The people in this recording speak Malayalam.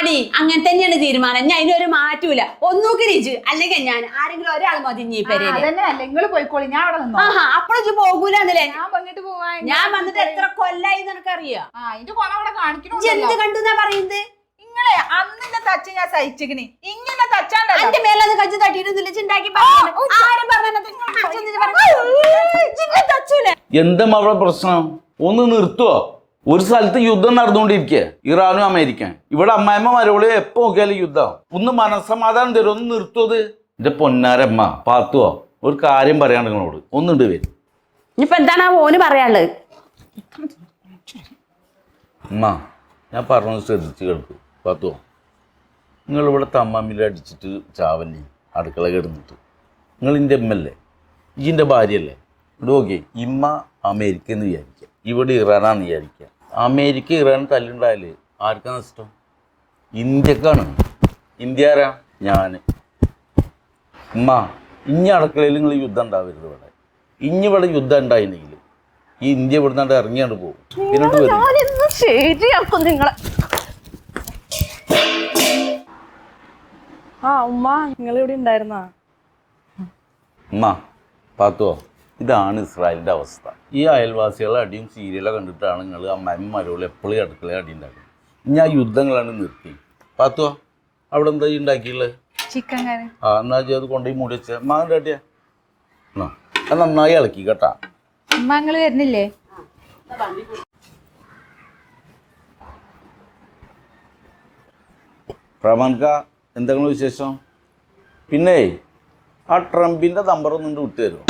ആടി അങ്ങനെ തന്നെയാണ് തീരുമാനം. ഞാൻ അതിനൊരു മാറ്റൂല. ഒന്നൂക്ക് രിജ് അല്ലെങ്കിൽ ഞാൻ ആരെങ്കിലും ഒരാൾ മതി. നിങ്ങൾ പോയിക്കോളി, ഞാൻ അവിടെ നിന്നോ. ആഹാ അപ്പോഴേക്ക് പോകൂലെന്നല്ലേ ഞാൻ വന്നിട്ട് പോവാ. ഞാൻ വന്നിട്ട് എത്ര കൊല്ലായി നിനക്കറിയോ? അതിന്റെ കൊണ അവിടെ കാണിക്കണോ? എന്ത് കണ്ടുന്നാ പറയുന്നത്? ഇങ്ങളെ അന്നിന്റെ തച്ച ഞാൻ സഹിച്ചിക്കണി. ഇങ്ങനെ തച്ചാണ്ടോ എന്റെ മേലത് കജ്ജ് തട്ടിയിട്ടൊന്നുമില്ല. ചിണ്ടാക്കി എന്താ അവിടെ പ്രശ്നം? ഒന്ന് നിർത്തുവോ? ഒരു സ്ഥലത്ത് യുദ്ധം നടന്നുകൊണ്ടിരിക്കുക, ഇറാനും അമേരിക്കൻ. ഇവിടെ അമ്മായിമ്മ മരോള് എപ്പോ നോക്കിയാലും യുദ്ധം. ഒന്ന് മനസ്സമാധാനം തരും, ഒന്ന് നിർത്തുവത്. എന്റെ പൊന്നാരമ്മ പാത്തുവോ, ഒരു കാര്യം പറയാണ്ട് നിങ്ങളോട് ഒന്നുണ്ട് വരും. ഇനിയിപ്പൊ എന്താണ് ആ ഓന് പറയാനുള്ളത്? അമ്മ ഞാൻ പറഞ്ഞത് ശ്രദ്ധിച്ച് കേൾക്കൂ. പാത്തുവോ, നിങ്ങളിവിടെ തമ്മിൽ അടിച്ചിട്ട് ചാവല്ലേ അടുക്കള കിടന്നിട്ട്? നിങ്ങൾ എൻ്റെ അമ്മല്ലേ, ഇതിൻ്റെ ഭാര്യയല്ലേ? ഇവിടെ ഓക്കെ, ഇമ്മ അമേരിക്ക എന്ന് വിചാരിക്കുക, ഇവിടെ ഇറാനാന്ന് വിചാരിക്കുക. അമേരിക്ക ഇറാൻ തല്ലുണ്ടായാല് ആർക്കാ നഷ്ടം? ഇന്ത്യക്കാണ്. ഇന്ത്യ ആരാ? ഞാൻ. ഉമ്മ ഇനി അടുക്കളയിൽ നിങ്ങൾ യുദ്ധം ഉണ്ടാവരുത്. ഇവിടെ ഇവിടെ യുദ്ധം ഉണ്ടായിരുന്നെങ്കിൽ ഈ ഇന്ത്യ ഇവിടുന്നാണ്ട് ഇറങ്ങിയാണ്ട് പോകും. ശരിയാക്കും നിങ്ങളെ. ഉമ്മ നിങ്ങൾ ഇവിടെ ഉണ്ടായിരുന്നാ? ഉമ്മ പാത്തുവോ, ഇതാണ് ഇസ്രായേലിൻ്റെ അവസ്ഥ. ഈ അയൽവാസികളെ അടിയും സീരിയലൊക്കെ കണ്ടിട്ടാണ് നിങ്ങൾ അമ്മായിമ്മ മരോള് എപ്പോഴും അടുക്കള അടി ഉണ്ടാക്കുന്നത്. ഇനി ആ യുദ്ധങ്ങളാണ് നിർത്തി. പാത്തുവോ, അവിടെ എന്താ ഉണ്ടാക്കിയുള്ളത്? ചിക്കൻ കറി. എന്നാ അത് കൊണ്ടുപോയി മൂടി വെച്ച മാങ്ങ കാട്ടിയാ അത് നന്നായി ഇളക്കി കേട്ടാ. അമ്മ നിങ്ങള് വരുന്നില്ലേ? പ്രമാൻക എന്തെങ്കിലും വിശേഷം? പിന്നെ ആ ട്രംപിൻ്റെ നമ്പർ ഒന്നും വിട്ടു തരുമോ?